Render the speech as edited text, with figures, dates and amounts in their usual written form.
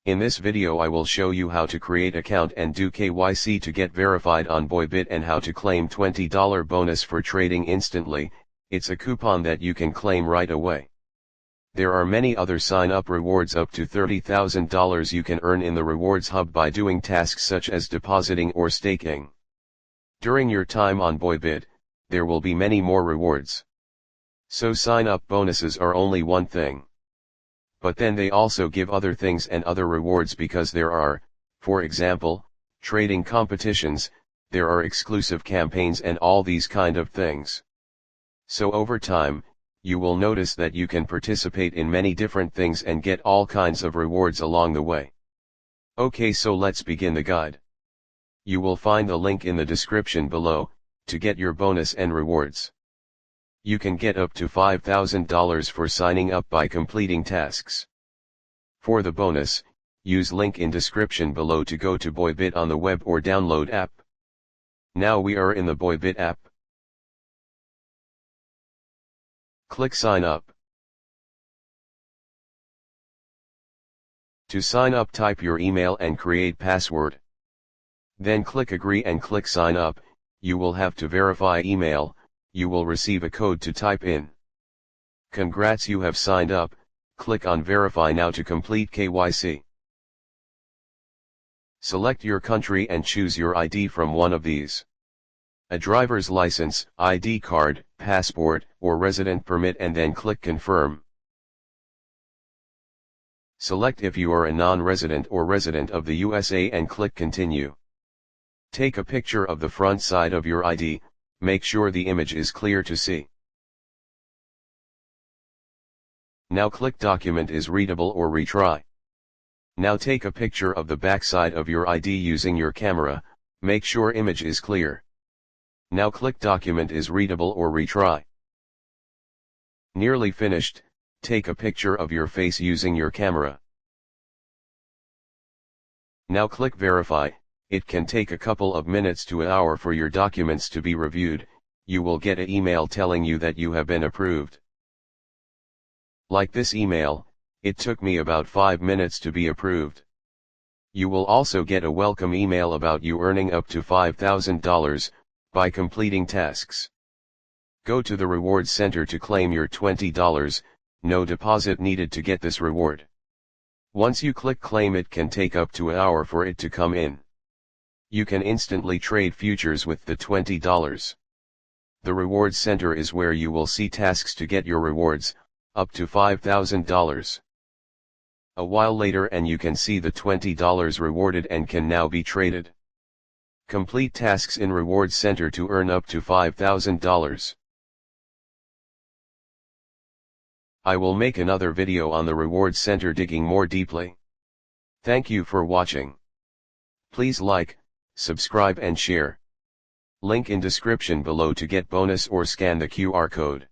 In this video I will show you how to create account and do KYC to get verified on Bybit and how to claim $20 bonus for trading instantly. It's a coupon that you can claim right away. There are many other sign-up rewards up to $30,000 you can earn in the rewards hub by doing tasks such as depositing or staking. During your time on Bybit, there will be many more rewards. So sign-up bonuses are only one thing. But then they also give other things and other rewards because there are, for example, trading competitions, there are exclusive campaigns and all these kind of things. So over time, you will notice that you can participate in many different things and get all kinds of rewards along the way. Okay, so let's begin the guide. You will find the link in the description below, to get your bonus and rewards. You can get up to $5,000 for signing up by completing tasks. For the bonus, use link in description below to go to Bybit on the web or download app. Now we are in the Bybit app. Click sign up. To sign up, type your email and create password. Then click agree and click sign up. You will have to verify email. You will receive a code to type in. Congrats, you have signed up. Click on verify now to complete KYC. Select your country and choose your ID from one of these: a driver's license, ID card, passport, or resident permit, and then click confirm. Select if you are a non-resident or resident of the USA and click continue. Take a picture of the front side of your ID. Make sure the image is clear to see. Now click document is readable or retry. Now take a picture of the back side of your ID using your camera, make sure image is clear. Now click document is readable or retry. Nearly finished, take a picture of your face using your camera. Now click verify. It can take a couple of minutes to an hour for your documents to be reviewed. You will get an email telling you that you have been approved. Like this email, it took me about 5 minutes to be approved. You will also get a welcome email about you earning up to $5,000 by completing tasks. Go to the Rewards Center to claim your $20, no deposit needed to get this reward. Once you click claim, it can take up to an hour for it to come in. You can instantly trade futures with the $20. The Rewards Center is where you will see tasks to get your rewards, up to $5,000. A while later and you can see the $20 rewarded and can now be traded. Complete tasks in Rewards Center to earn up to $5,000. I will make another video on the Rewards Center digging more deeply. Thank you for watching. Please like, subscribe and share. Link in description below to get bonus or scan the QR code.